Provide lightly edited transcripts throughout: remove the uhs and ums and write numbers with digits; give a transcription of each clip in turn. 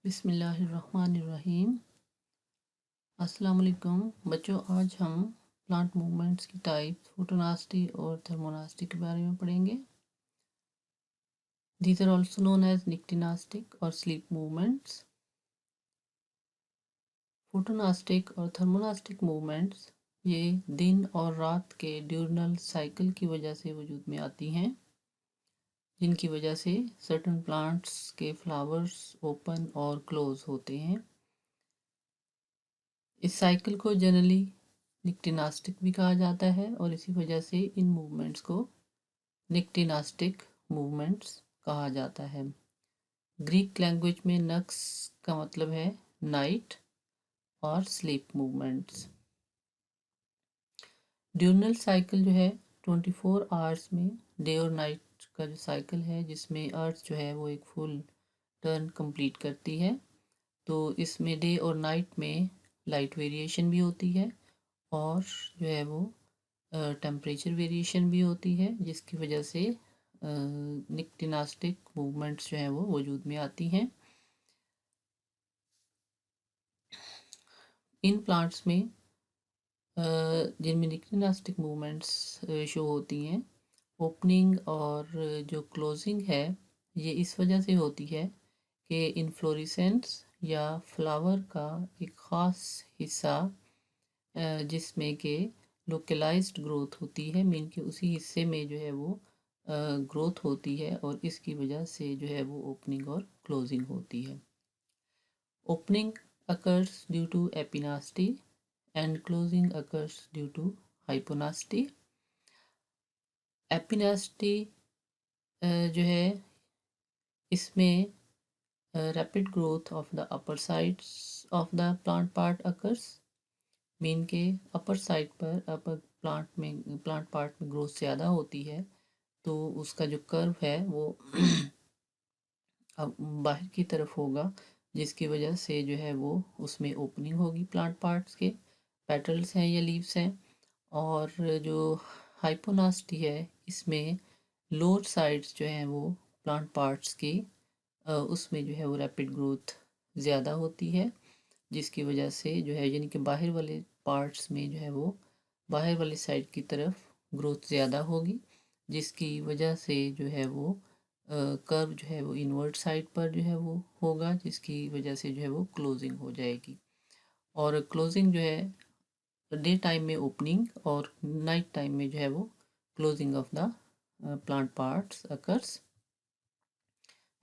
बिस्मिल्लाहिर्रहमानिर्रहीम। अस्सलाम वालेकुम बच्चों, आज हम प्लांट मूवमेंट्स की टाइप फोटोनास्टी और थर्मोनास्टी के बारे में पढ़ेंगे। These are also known as nyctinastic और स्लीप मूवमेंट्स। फोटोनास्टिक और थर्मोनास्टिक मूवमेंट्स ये दिन और रात के ड्यूरनल साइकिल की वजह से वजूद में आती हैं, जिनकी वजह से सर्टन प्लांट्स के फ्लावर्स ओपन और क्लोज होते हैं। इस साइकिल को जनरली निक्टिनास्टिक भी कहा जाता है और इसी वजह से इन मूवमेंट्स को निक्टिनास्टिक मूवमेंट्स कहा जाता है। ग्रीक लैंग्वेज में नक्स का मतलब है नाइट और स्लीप मूवमेंट्स। ड्यूरनल साइकिल जो है 24 आवर्स में डे और नाइट का जो साइकिल है, जिसमें अर्थ जो है वो एक फुल टर्न कंप्लीट करती है। तो इसमें डे और नाइट में लाइट वेरिएशन भी होती है और जो है वो टेम्परेचर वेरिएशन भी होती है, जिसकी वजह से निक्टिनास्टिक मूवमेंट्स जो हैं वो वजूद में आती हैं। इन प्लांट्स में जिनमें निक्टिनास्टिक मूवमेंट्स शो होती हैं, ओपनिंग और जो क्लोजिंग है ये इस वजह से होती है कि इन्फ्लोरेसेंस या फ्लावर का एक ख़ास हिस्सा जिसमें कि लोकलाइज्ड ग्रोथ होती है, मीन के उसी हिस्से में जो है वो ग्रोथ होती है और इसकी वजह से जो है वो ओपनिंग और क्लोजिंग होती है। Opening occurs due to epinasty and closing occurs due to hyponasty. Epinasty जो है इसमें rapid growth of the upper sides of the plant part occurs, mean के अपर साइड पर अपर प्लांट पार्ट में growth ज़्यादा होती है, तो उसका जो कर्व है वो अब बाहर की तरफ होगा, जिसकी वजह से जो है वो उसमें ओपनिंग होगी प्लांट पार्ट्स के, पेटल्स हैं या लीव्स हैं। और जो हाइपोनास्टी है इसमें लोअर साइड्स जो हैं वो प्लांट पार्ट्स की उसमें जो है वो रैपिड ग्रोथ ज़्यादा होती है, जिसकी वजह से जो है यानी कि बाहर वाले पार्ट्स में जो है वो बाहर वाली साइड की तरफ ग्रोथ ज़्यादा होगी, जिसकी वजह से जो है वो कर्व जो है वो इनवर्ट साइड पर जो है वो होगा, जिसकी वजह से जो है वो क्लोजिंग हो जाएगी। और क्लोजिंग जो है डे टाइम में ओपनिंग और नाइट टाइम में जो है वो closing of the plant parts occurs.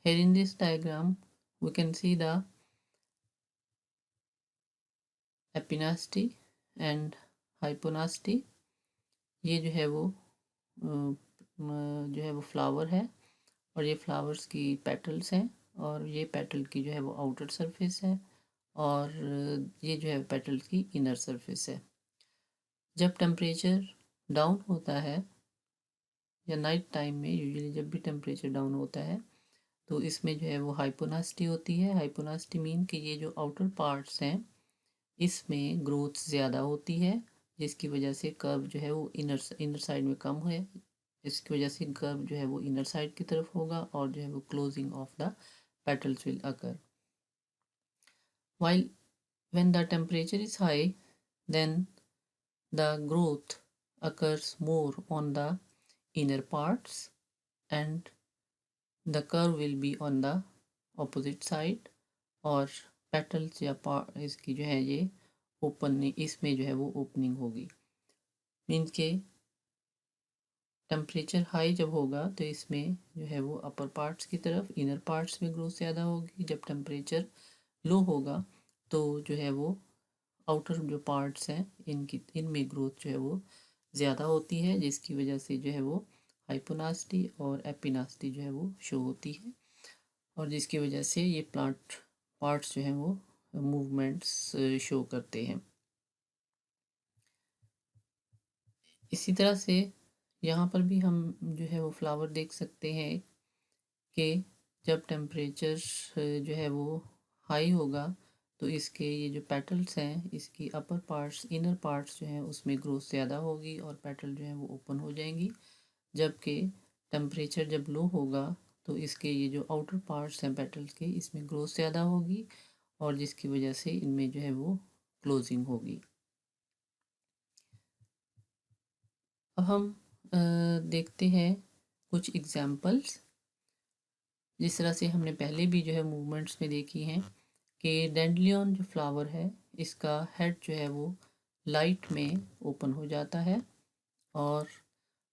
Here in this diagram we can see the epinasty and hyponasty. ये जो है वो जो है वो फ्लावर है और ये फ्लावर्स की पेटल्स हैं और ये पेटल की जो है वो आउटर सरफेस है और ये जो है पेटल्स की इनर सरफेस है। जब टेम्परेचर डाउन होता है या नाइट टाइम में, यूजुअली जब भी टेम्परेचर डाउन होता है तो इसमें जो है वो हाइपोनास्टी होती है। हाइपोनास्टी मीन कि ये जो आउटर पार्ट्स हैं इसमें ग्रोथ ज़्यादा होती है, जिसकी वजह से कर्व जो है वो इनर साइड में कम है, इसकी वजह से कर्व जो है वो इनर साइड की तरफ होगा और जो है वो closing of the petals will occur. While when the temperature is high, then the growth occurs more on the inner parts and the curve will be on the opposite side और petals या इसकी जो है ये open इसमें जो है वो ओपनिंग होगी। मीन्स के टेम्परेचर हाई जब होगा तो इसमें जो है वो अपर पार्ट्स की तरफ इनर पार्ट्स में ग्रोथ ज़्यादा होगी। जब टेम्परेचर लो होगा तो जो है वो आउटर जो पार्ट्स हैं इनमें ग्रोथ जो है वो ज़्यादा होती है, जिसकी वजह से जो है वो हाइपोनास्टी और एपिनास्टी जो है वो शो होती है और जिसकी वजह से ये प्लांट पार्ट्स जो हैं वो मूवमेंट्स शो करते हैं। इसी तरह से यहाँ पर भी हम जो है वो फ्लावर देख सकते हैं कि जब टेम्परेचर जो है वो हाई होगा तो इसके ये जो पेटल्स हैं इसकी अपर पार्ट्स इनर पार्ट्स जो हैं उसमें ग्रोथ ज़्यादा होगी और पेटल जो है वो ओपन हो जाएंगी। जबकि टेम्परेचर जब लो होगा तो इसके ये जो आउटर पार्ट्स हैं पेटल्स के, इसमें ग्रोथ ज़्यादा होगी और जिसकी वजह से इनमें जो है वो क्लोजिंग होगी। अब हम देखते हैं कुछ एग्जाम्पल्स। जिस तरह से हमने पहले भी जो है मूवमेंट्स में देखी हैं कि डैंडलियन जो फ्लावर है इसका हेड जो है वो लाइट में ओपन हो जाता है और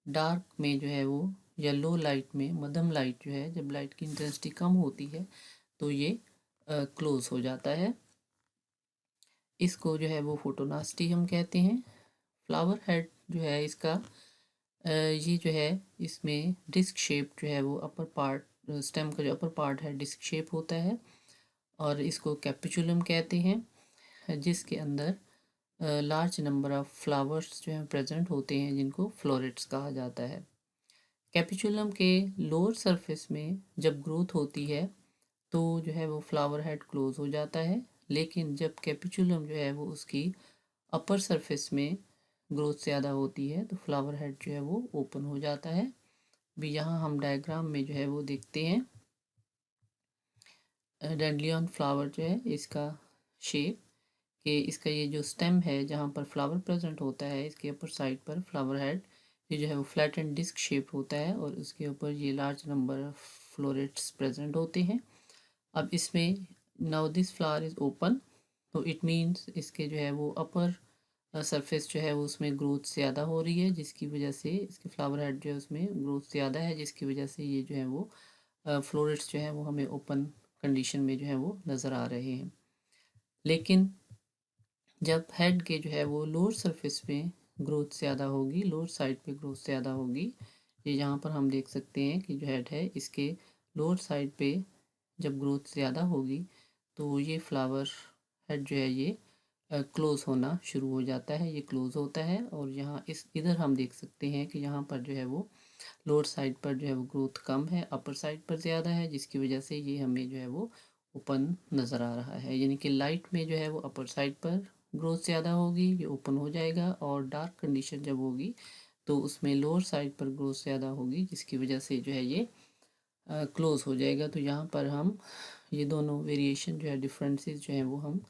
डार्क में जो है वो या लो लाइट में, मध्यम लाइट जो है, जब लाइट की इंटेंसिटी कम होती है तो ये क्लोज हो जाता है। इसको जो है वो फोटोनास्टी हम कहते हैं। फ्लावर हेड जो है इसका ये जो है इसमें डिस्क शेप जो है वो अपर पार्ट, स्टेम का जो अपर पार्ट है डिस्क शेप होता है और इसको कैपिचुलम कहते हैं, जिसके अंदर लार्ज नंबर ऑफ फ्लावर्स जो हैं प्रेजेंट होते हैं जिनको फ्लोरेट्स कहा जाता है। कैपिचुलम के लोअर सरफेस में जब ग्रोथ होती है तो जो है वो फ्लावर हेड क्लोज हो जाता है, लेकिन जब कैपिचुलम जो है वो उसकी अपर सरफेस में ग्रोथ ज़्यादा होती है तो फ्लावर हेड जो है वो ओपन हो जाता है। भी यहाँ हम डायग्राम में जो है वो देखते हैं डैंडलियन फ्लावर जो है इसका शेप, कि इसका ये जो स्टेम है जहाँ पर फ्लावर प्रेजेंट होता है इसके अपर साइड पर फ्लावर हेड ये जो है वो फ्लैट एंड डिस्क शेप होता है और उसके ऊपर ये large number of florets present होते हैं। अब इसमें now this flower is open, तो इट मीन्स इसके जो है वो अपर सरफेस जो है वो उसमें ग्रोथ ज़्यादा हो रही है, जिसकी वजह से इसके फ्लावर हेड जो है उसमें ग्रोथ ज़्यादा है, जिसकी वजह से ये जो है वो फ्लोरेट्स जो है वो हमें ओपन कंडीशन में जो है वो नज़र आ रहे हैं। लेकिन जब हेड के जो है वो लोअर सरफेस पे ग्रोथ ज़्यादा होगी, लोअर साइड पे ग्रोथ ज़्यादा होगी, ये यहाँ पर हम देख सकते हैं कि जो हेड है इसके लोअर साइड पे जब ग्रोथ ज़्यादा होगी तो ये फ्लावर हेड जो है ये क्लोज़ होना शुरू हो जाता है, ये क्लोज़ होता है। और यहाँ इस इधर हम देख सकते हैं कि यहाँ पर जो है वो लोअर साइड पर जो है वो ग्रोथ कम है, अपर साइड पर ज़्यादा है, जिसकी वजह से ये हमें जो है वो ओपन नज़र आ रहा है। यानी कि लाइट में जो है वो अपर साइड पर ग्रोथ ज़्यादा होगी, ये ओपन हो जाएगा, और डार्क कंडीशन जब होगी तो उसमें लोअर साइड पर ग्रोथ ज़्यादा होगी, जिसकी वजह से जो है ये क्लोज़ हो जाएगा। तो यहाँ पर हम ये दोनों वेरिएशन जो है, डिफरेंसेस जो हैं वो हम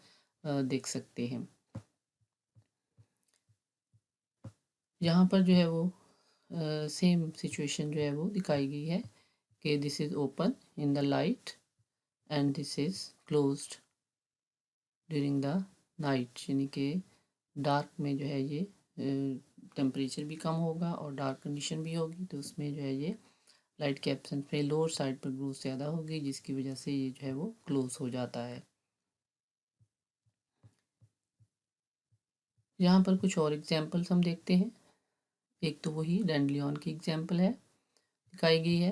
देख सकते हैं। यहाँ पर जो है वो सेम सिचुएशन जो है वो दिखाई गई है कि this is open in the light and this is closed during the night, यानी कि डार्क में जो है ये टेम्परेचर भी कम होगा और डार्क कंडीशन भी होगी, तो उसमें जो है ये लाइट के एब्सेंस में लोअर साइड पर ग्रोथ ज़्यादा होगी, जिसकी वजह से ये जो है वो क्लोज हो जाता है। यहाँ पर कुछ और एग्जांपल्स हम देखते हैं। एक तो वही डैंडलियन की एग्जांपल है, दिखाई गई है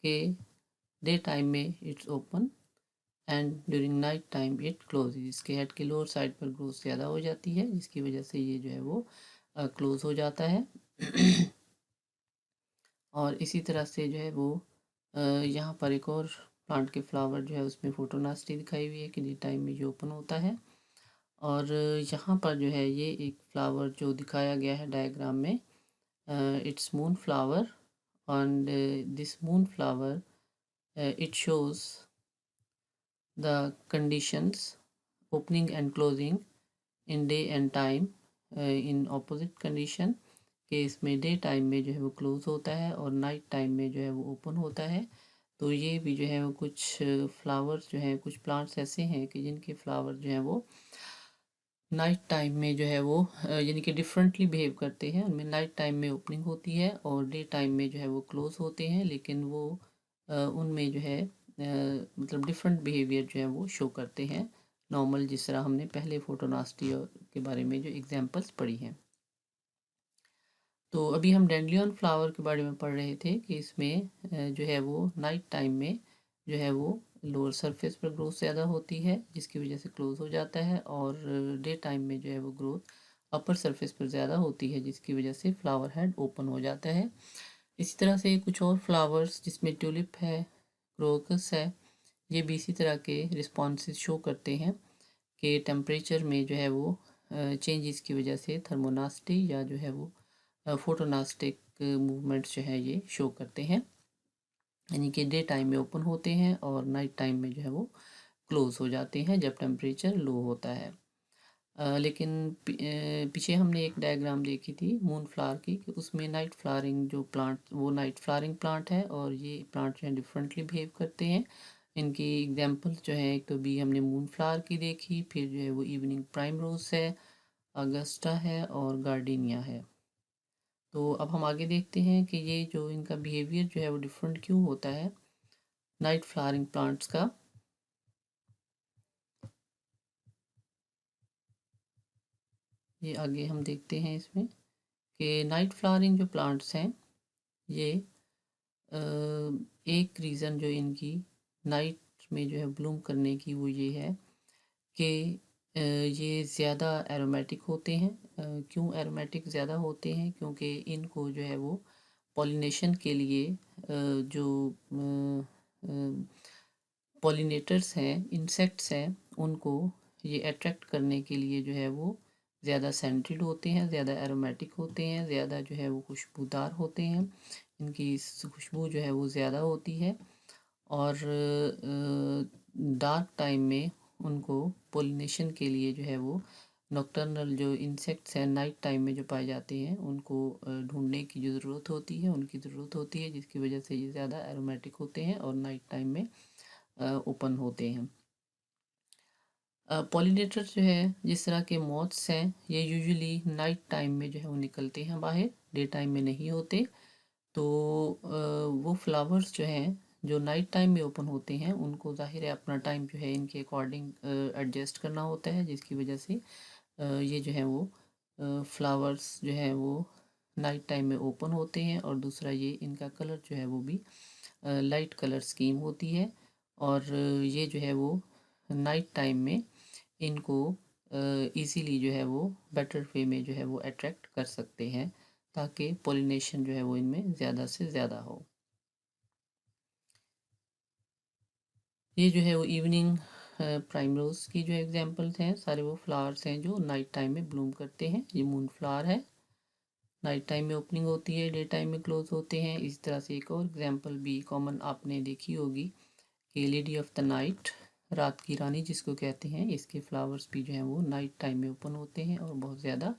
कि डे टाइम में it's open and during night time it close. इसके हेड के लोअर साइड पर ग्रोथ ज़्यादा हो जाती है, जिसकी वजह से ये जो है वो क्लोज हो जाता है। और इसी तरह से जो है वो यहाँ पर एक और प्लांट के फ्लावर जो है उसमें फोटोनास्टी दिखाई हुई है कि डे टाइम में ये ओपन होता है। और यहाँ पर जो है ये एक फ्लावर जो दिखाया गया है डायग्राम में, it's moon flower, and this moon flower it shows the conditions opening and closing in day and time in opposite condition, कि इसमें डे टाइम में जो है वो क्लोज होता है और नाइट टाइम में जो है वो ओपन होता है। तो ये भी जो है वो कुछ फ्लावर्स जो हैं, कुछ प्लांट्स ऐसे हैं कि जिनके फ्लावर जो हैं वो नाइट टाइम में जो है वो यानी कि डिफरेंटली बिहेव करते हैं। उनमें नाइट टाइम में ओपनिंग होती है और डे टाइम में जो है वो क्लोज होते हैं, लेकिन वो उनमें जो है मतलब डिफरेंट बिहेवियर जो है वो शो करते हैं, नॉर्मल जिस तरह हमने पहले फोटोनास्टी के बारे में जो एग्जांपल्स पढ़ी हैं। तो अभी हम डैंडलियन फ्लावर के बारे में पढ़ रहे थे कि इसमें जो है वो नाइट टाइम में जो है वो लोअर सरफेस पर ग्रोथ ज़्यादा होती है, जिसकी वजह से क्लोज हो जाता है, और डे टाइम में जो है वो ग्रोथ अपर सरफेस पर ज़्यादा होती है, जिसकी वजह से फ्लावर हेड ओपन हो जाता है। इसी तरह से कुछ और फ्लावर्स जिसमें ट्यूलिप है, क्रोकस है, ये भी इसी तरह के रिस्पॉन्सेज शो करते हैं कि टेम्परेचर में जो है वो चेंजेस की वजह से थर्मोनास्टी या जो है वो फोटोनास्टिक मूवमेंट्स जो है ये शो करते हैं। यानी कि डे टाइम में ओपन होते हैं और नाइट टाइम में जो है वो क्लोज हो जाते हैं जब टेम्परेचर लो होता है। लेकिन पीछे हमने एक डायग्राम देखी थी मून फ्लावर की, कि उसमें नाइट फ्लावरिंग जो प्लांट, वो नाइट फ्लावरिंग प्लांट है और ये प्लांट जो है डिफरेंटली बिहेव करते हैं। इनकी एग्जांपल्स जो है, एक तो भी हमने मून फ्लावर की देखी, फिर जो है वो इवनिंग प्राइम रोज है, अगस्टा है और गार्डिनिया है। तो अब हम आगे देखते हैं कि ये जो इनका बिहेवियर जो है वो डिफरेंट क्यों होता है नाइट फ्लावरिंग प्लांट्स का। ये आगे हम देखते हैं इसमें कि नाइट फ्लावरिंग जो प्लांट्स हैं ये एक रीज़न जो इनकी नाइट में जो है ब्लूम करने की वो ये है कि ये ज़्यादा एरोमेटिक होते हैं। क्यों एरोमेटिक ज़्यादा होते हैं? क्योंकि इनको जो है वो पॉलिनेशन के लिए जो पॉलिनेटर्स हैं, इंसेक्ट्स हैं, उनको ये अट्रैक्ट करने के लिए जो है वो ज़्यादा सेंटेड होते हैं, ज़्यादा एरोमेटिक होते हैं, ज़्यादा जो है वो खुशबूदार होते हैं। इनकी खुशबू जो है वो ज़्यादा होती है और डार्क टाइम में उनको पोलिनेशन के लिए जो है वो नॉकटर्नल जो इंसेक्ट्स हैं नाइट टाइम में जो पाए जाते हैं उनको ढूंढने की जो ज़रूरत होती है, उनकी ज़रूरत होती है, जिसकी वजह से ये ज़्यादा एरोमेटिक होते हैं और नाइट टाइम में ओपन होते हैं। पॉलिनेटर जो है, जिस तरह के मॉथ्स हैं, ये यूजुअली नाइट टाइम में जो है वो निकलते हैं बाहर, डे टाइम में नहीं होते। तो वो फ्लावर्स जो हैं जो नाइट टाइम में ओपन होते हैं उनको ज़ाहिर है अपना टाइम जो है इनके अकॉर्डिंग एडजस्ट करना होता है, जिसकी वजह से ये जो है वो फ्लावर्स जो है वो नाइट टाइम में ओपन होते हैं। और दूसरा ये इनका कलर जो है वो भी लाइट कलर स्कीम होती है और ये जो है वो नाइट टाइम में इनको इजीली जो है वो बेटर वे में जो है वो अट्रैक्ट कर सकते हैं, ताकि पोलिनेशन जो है वो इनमें ज़्यादा से ज़्यादा हो। ये जो है वो इवनिंग प्राइमरोज की जो एग्जांपल्स हैं, सारे वो फ्लावर्स हैं जो नाइट टाइम में ब्लूम करते हैं। ये मून फ्लावर है, नाइट टाइम में ओपनिंग होती है, डे टाइम में क्लोज होते हैं। इस तरह से एक और एग्जांपल भी कॉमन आपने देखी होगी कि लेडी ऑफ द नाइट, रात की रानी जिसको कहते हैं, इसके फ्लावर्स भी जो हैं वो नाइट टाइम में ओपन होते हैं और बहुत ज़्यादा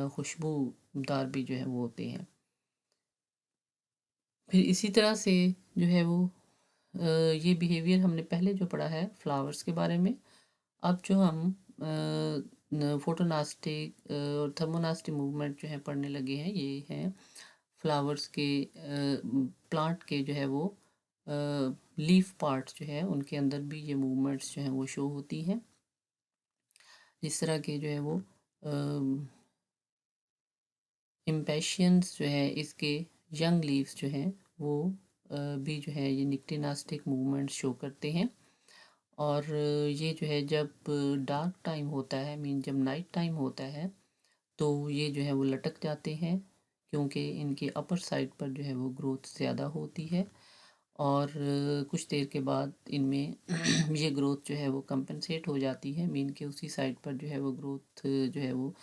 खुशबूदार भी जो है वो होते हैं। फिर इसी तरह से जो है वो ये बिहेवियर हमने पहले जो पढ़ा है फ्लावर्स के बारे में। अब जो हम फोटोनास्टिक और थर्मोनास्टिक मूवमेंट जो है पढ़ने लगे हैं, ये हैं फ्लावर्स के प्लांट के जो है वो लीफ पार्ट्स जो है उनके अंदर भी ये मूवमेंट्स जो हैं वो शो होती हैं। जिस तरह के जो है वो इम्पेशियंस जो है इसके यंग लीव्स जो हैं वो भी जो है ये निक्टिनास्टिक मूवमेंट शो करते हैं। और ये जो है जब डार्क टाइम होता है, मीन जब नाइट टाइम होता है, तो ये जो है वो लटक जाते हैं, क्योंकि इनके अपर साइड पर जो है वो ग्रोथ ज़्यादा होती है और कुछ देर के बाद इनमें ये ग्रोथ जो है वो कंपनसेट हो जाती है, मीन के उसी साइड पर जो है वो ग्रोथ जो है वो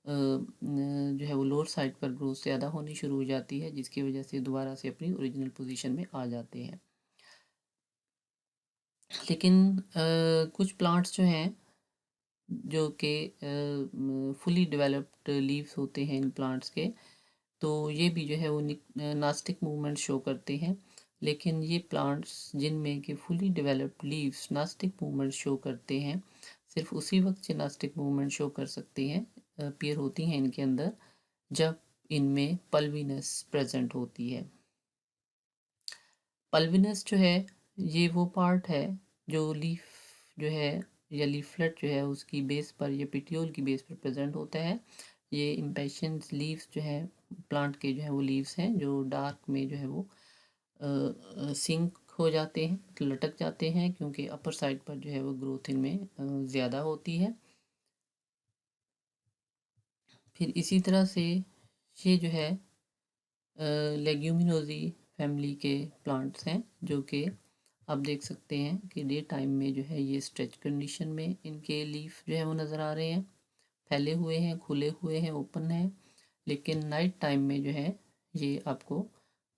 जो है वो लोअर साइड पर ग्रोथ ज़्यादा होनी शुरू हो जाती है, जिसकी वजह से दोबारा से अपनी ओरिजिनल पोजीशन में आ जाते हैं। लेकिन कुछ प्लांट्स जो हैं जो कि फुली डेवलप्ड लीव्स होते हैं इन प्लांट्स के, तो ये भी जो है वो नास्टिक मूवमेंट शो करते हैं। लेकिन ये प्लांट्स जिनमें कि fully developed leaves nastic movement show करते हैं, सिर्फ उसी वक्त ये नास्टिक मूवमेंट शो कर सकते हैं, अपीयर होती हैं इनके अंदर, जब इनमें पल्विनस प्रेजेंट होती है। पल्विनस जो है ये वो पार्ट है जो लीफ जो है या लीफलेट जो है उसकी बेस पर या पिटियोल की बेस पर प्रेजेंट होता है। ये इम्पेशंस लीव्स जो है प्लांट के जो है वो लीव्स हैं जो डार्क में जो है वो सिंक हो जाते हैं, लटक जाते हैं, क्योंकि अपर साइड पर जो है वो ग्रोथ इनमें ज़्यादा होती है। फिर इसी तरह से ये जो है लेग्यूमिनोजी फैमिली के प्लांट्स हैं, जो कि आप देख सकते हैं कि डे टाइम में जो है ये स्ट्रेच कंडीशन में इनके लीफ जो है वो नज़र आ रहे हैं, फैले हुए हैं, खुले हुए हैं, ओपन हैं। लेकिन नाइट टाइम में जो है ये आपको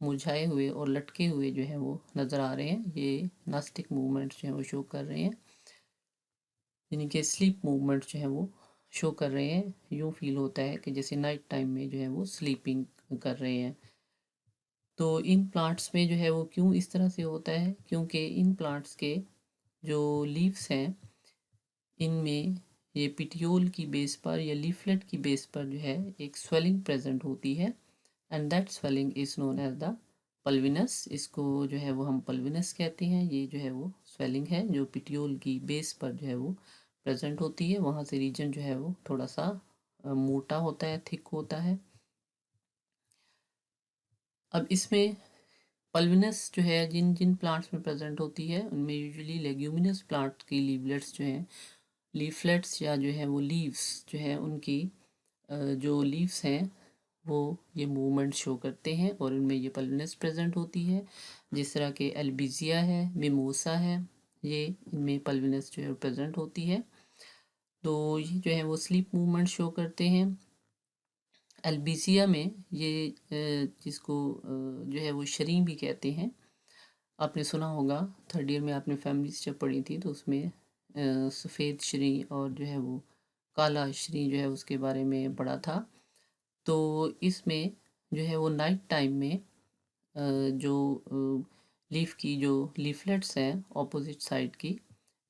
मुरझाए हुए और लटके हुए जो है वो नज़र आ रहे हैं। ये नास्टिक मूवमेंट्स जो है वो शो कर रहे हैं, यानी कि स्लीप मूवमेंट जो है वो शो कर रहे हैं। यूँ फील होता है कि जैसे नाइट टाइम में जो है वो स्लीपिंग कर रहे हैं। तो इन प्लांट्स में जो है वो क्यों इस तरह से होता है, क्योंकि इन प्लांट्स के जो लीव्स हैं इनमें ये पिटियोल की बेस पर या लीफलेट की बेस पर जो है एक स्वेलिंग प्रेजेंट होती है, and that swelling is known as the pulvinus. इसको जो है वो हम पल्विनस कहते हैं। ये जो है वो स्वेलिंग है जो पिटियोल की बेस पर जो है वो प्रेजेंट होती है। वहाँ से रीजन जो है वो थोड़ा सा मोटा होता है, थिक होता है। अब इसमें पल्विनस जो है जिन जिन प्लांट्स में प्रेजेंट होती है उनमें यूजुअली लेग्यूमिनस प्लांट की लीवलेट्स जो हैं, लीफलेट्स या जो है वो लीव्स जो है उनकी जो लीव्स हैं वो ये मूवमेंट शो करते हैं और इनमें ये पल्विनस प्रेजेंट होती है। जिस तरह के एल्बिजिया है, मिमोसा है, ये इनमें पल्विनस जो है प्रेजेंट होती है। तो ये जो है वो स्लीप मूवमेंट शो करते हैं। एल्बिजिया में ये जिसको जो है वो शरीं भी कहते हैं। आपने सुना होगा, थर्ड ईयर में आपने फैमिलीज जब पढ़ी थी तो उसमें सफ़ेद शरीं और जो है वो काला शरीं जो है उसके बारे में पढ़ा था। तो इसमें जो है वो नाइट टाइम में जो लीफ की जो लीफलेट्स हैं ऑपोजिट साइड की,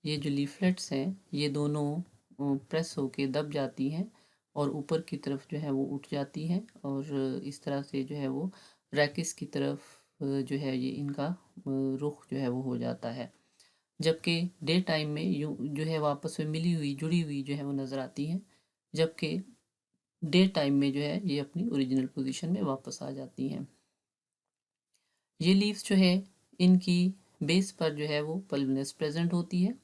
ये जो लीफलेट्स हैं ये दोनों प्रेस होके दब जाती हैं और ऊपर की तरफ जो है वो उठ जाती हैं और इस तरह से जो है वो रैकिस की तरफ जो है ये इनका रुख जो है वो हो जाता है। जबकि डे टाइम में यूँ जो है वापस में मिली हुई जुड़ी हुई जो है वो नज़र आती हैं, जबकि डे टाइम में जो है ये अपनी ओरिजिनल पोजीशन में वापस आ जाती हैं। ये लीव्स जो है इनकी बेस पर जो है वो पल्विनस प्रेजेंट होती है,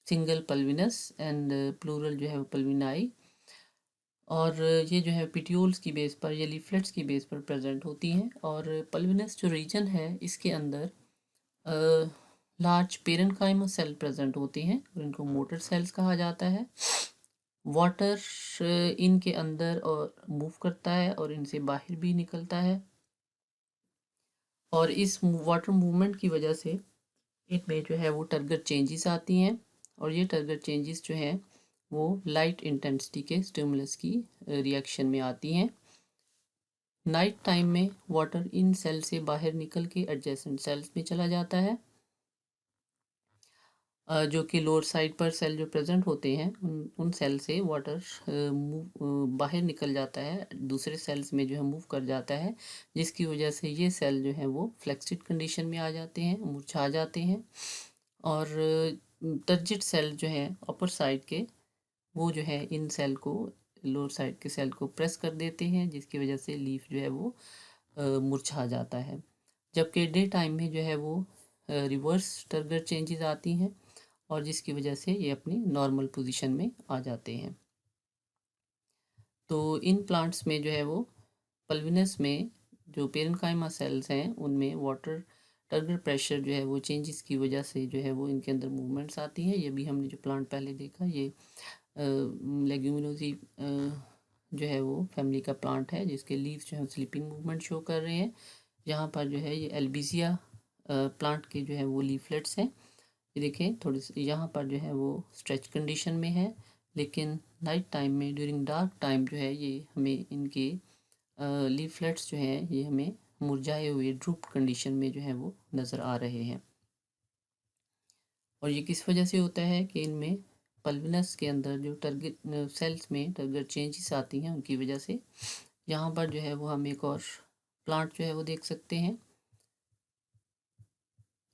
सिंगल पल्विनस एंड प्लूरल जो है वो पल्विनाई। और ये जो है पिट्यूल्स की बेस पर या लीफलेट्स की बेस पर प्रेजेंट होती हैं। और पल्विनस जो रीजन है इसके अंदर लार्ज पेरेन्काइमा सेल प्रेजेंट होती हैं और इनको मोटर सेल्स कहा जाता है। वाटर इनके अंदर और मूव करता है और इनसे बाहर भी निकलता है और इस वाटर मूवमेंट की वजह से इनमें जो है वो टर्गर चेंजेस आती हैं और ये टर्गर चेंजेस जो हैं वो लाइट इंटेंसिटी के स्टिमुलस की रिएक्शन में आती हैं। नाइट टाइम में वाटर इन सेल से बाहर निकल के एडजेसेंट सेल्स में चला जाता है, जो कि लोअर साइड पर सेल जो प्रेजेंट होते हैं उन सेल से वाटर मूव बाहर निकल जाता है, दूसरे सेल्स में जो है मूव कर जाता है, जिसकी वजह से ये सेल जो है वो फ्लेक्सिड कंडीशन में आ जाते हैं, मुरझा जाते हैं। और टर्जिट सेल जो है अपर साइड के वो जो है इन सेल को लोअर साइड के सेल को प्रेस कर देते हैं, जिसकी वजह से लीफ जो है वो मुरझा जाता है। जबकि डे टाइम में जो है वो रिवर्स टर्गर चेंजेस आती हैं और जिसकी वजह से ये अपनी नॉर्मल पोजीशन में आ जाते हैं। तो इन प्लांट्स में जो है वो पल्विनस में जो पेरेन्काइमा सेल्स हैं उनमें वाटर टर्गर प्रेशर जो है वो चेंजेस की वजह से जो है वो इनके अंदर मूवमेंट्स आती हैं। ये भी हमने जो प्लांट पहले देखा, ये लेग्यूमिनोसी जो है वो फैमिली का प्लांट है जिसके लीव्स जो है स्लीपिंग मूवमेंट शो कर रहे हैं। यहाँ पर जो है ये एल्बिजिया प्लांट के जो है वो लीफलेट्स हैं। ये देखें थोड़ी सी यहाँ पर जो है वो स्ट्रेच कंडीशन में है, लेकिन नाइट टाइम में ड्यूरिंग डार्क टाइम जो है ये हमें इनके लीफलेट्स जो हैं ये हमें मुरझाए हुए ड्रूप कंडीशन में जो है वो नज़र आ रहे हैं। और ये किस वजह से होता है कि इनमें पल्विनस के अंदर जो टर्गेट सेल्स में टर्गर चेंजेस आती हैं उनकी वजह से। यहाँ पर जो है वो हम एक और प्लांट जो है वो देख सकते हैं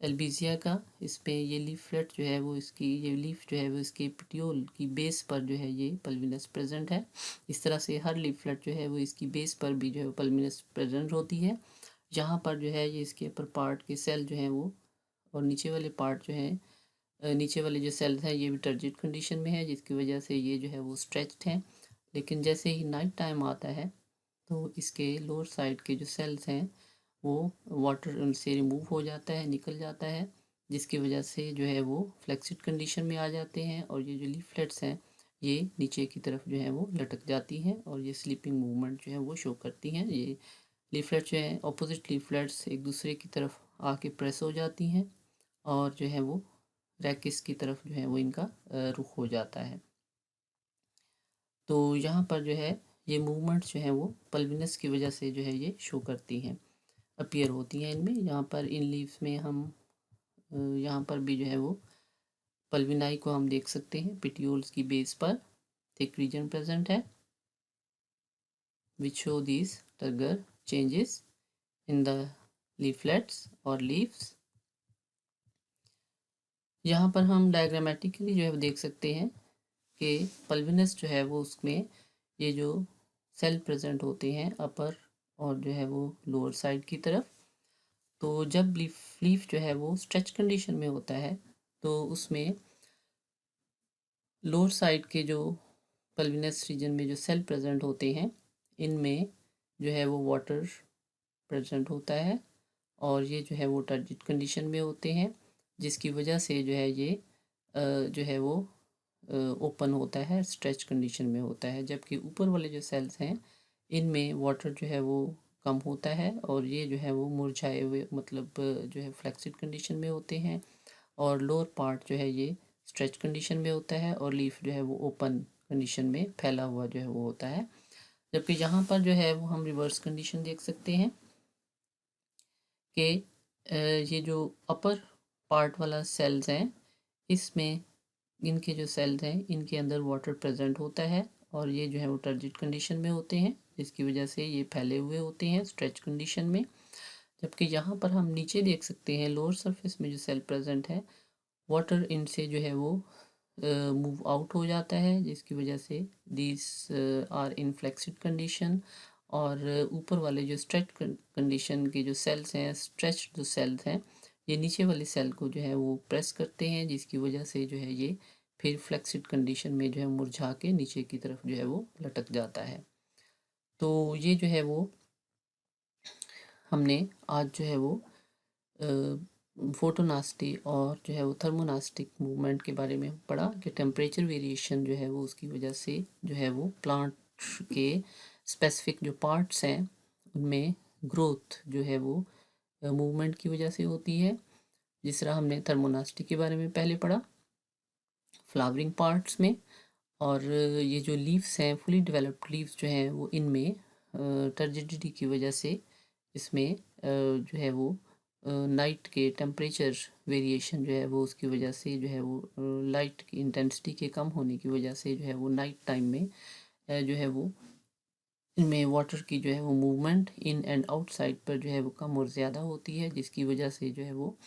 एल्बिजिया का। इस पे ये लीफलेट जो है वो इसकी ये लीफ जो है वो इसके पिटियोल की बेस पर जो है ये पल्विनस प्रेजेंट है। इस तरह से हर लीफलेट जो है वो इसकी बेस पर भी जो है पल्विनस प्रेजेंट होती है। यहाँ पर जो है ये इसके ऊपर पार्ट के सेल जो हैं वो और नीचे वाले पार्ट जो है नीचे वाले जो सेल्स हैं ये भी टर्जिट कंडीशन में है, जिसकी वजह से ये जो है वो स्ट्रेच्ड हैं। लेकिन जैसे ही नाइट टाइम आता है तो इसके लोअर साइड के जो सेल्स हैं वो वाटर उनसे रिमूव हो जाता है, निकल जाता है, जिसकी वजह से जो है वो फ्लेक्सिड कंडीशन में आ जाते हैं और ये जो लीफलेट्स हैं ये नीचे की तरफ जो है वो लटक जाती हैं और ये स्लीपिंग मूवमेंट जो है वो शो करती हैं। ये लीफलेट जो है ऑपोजिट लीफलेट्स एक दूसरे की तरफ आके प्रेस हो जाती हैं और जो है वो रैकिस की तरफ जो है वो इनका रुख हो जाता है। तो यहाँ पर जो है ये मूवमेंट्स जो है वो पल्विनस की वजह से जो है ये शो करती हैं, अपीयर होती हैं इनमें। यहाँ पर इन लीव्स में हम यहाँ पर भी जो है वो पल्विनाई को हम देख सकते हैं। पिटियोल्स की बेस पर थिक रीजन प्रेजेंट है which show these turgor changes in the leaflets और leaves। यहाँ पर हम डायग्रामेटिकली जो है देख सकते हैं कि पल्विनस जो है वो उसमें ये जो सेल प्रेजेंट होते हैं अपर और जो है वो लोअर साइड की तरफ। तो जब लीफ जो है वो स्ट्रेच कंडीशन में होता है तो उसमें लोअर साइड के जो पल्विनस रीजन में जो सेल प्रेजेंट होते हैं इनमें जो है वो वाटर प्रेजेंट होता है और ये जो है वो टर्जिड कंडीशन में होते हैं, जिसकी वजह से जो है ये जो है वो ओपन होता है, स्ट्रेच कंडीशन में होता है। जबकि ऊपर वाले जो सेल्स हैं इनमें वाटर जो है वो कम होता है और ये जो है वो मुरझाए हुए मतलब जो है फ्लेक्सिड कंडीशन में होते हैं और लोअर पार्ट जो है ये स्ट्रेच कंडीशन में होता है और लीफ जो है वो ओपन कंडीशन में फैला हुआ जो है वो होता है। जबकि यहाँ पर जो है वो हम रिवर्स कंडीशन देख सकते हैं कि ये जो अपर पार्ट वाला सेल्स हैं इसमें इनके जो सेल्स हैं इनके अंदर वाटर प्रेजेंट होता है और ये जो है वो टर्जिड कंडीशन में होते हैं, जिसकी वजह से ये फैले हुए होते हैं स्ट्रेच कंडीशन में। जबकि यहाँ पर हम नीचे देख सकते हैं लोअर सरफेस में जो सेल प्रेजेंट है वाटर इनसे जो है वो मूव आउट हो जाता है, जिसकी वजह से दिस आर इन फ्लेक्सिड कंडीशन। और ऊपर वाले जो स्ट्रेच कंडीशन के जो सेल्स हैं, स्ट्रेच जो सेल्स हैं, ये नीचे वाले सेल को जो है वो प्रेस करते हैं, जिसकी वजह से जो है ये फिर फ्लेक्सिड कंडीशन में जो है मुरझा के नीचे की तरफ जो है वो लटक जाता है। तो ये जो है वो हमने आज जो है वो फोटोनास्टी और जो है वो थर्मोनास्टिक मूवमेंट के बारे में पढ़ा कि टेम्परेचर वेरिएशन जो है वो उसकी वजह से जो है वो प्लांट के स्पेसिफिक जो पार्ट्स हैं उनमें ग्रोथ जो है वो मूवमेंट की वजह से होती है। जिस तरह हमने थर्मोनास्टी के बारे में पहले पढ़ा फ्लावरिंग पार्ट्स में। और ये जो लीव्स हैं फुली डेवलप्ड लीव्स जो हैं वो इनमें टर्जिडिटी की वजह से इसमें जो है वो नाइट के टेम्परेचर वेरिएशन जो है वो उसकी वजह से जो है वो लाइट की इंटेंसिटी के कम होने की वजह से जो है वो नाइट टाइम में जो है वो इनमें वाटर की जो है वो मूवमेंट इन एंड आउटसाइड पर जो है वो कम और ज़्यादा होती है, जिसकी वजह से जो है वो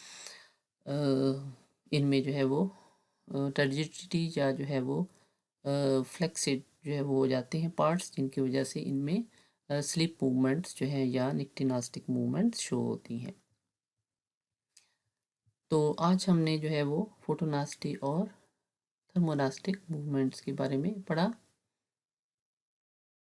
इनमें जो है वो टर्जिडिटी या जो है वो फ्लेक्सिड जो है वो हो जाते हैं पार्ट्स, जिनकी वजह से इनमें स्लिप मूवमेंट्स जो है या निक्टिनास्टिक मूवमेंट्स शो होती हैं। तो आज हमने जो है वो फोटोनास्टी और थर्मोनास्टिक मूवमेंट्स के बारे में पढ़ा।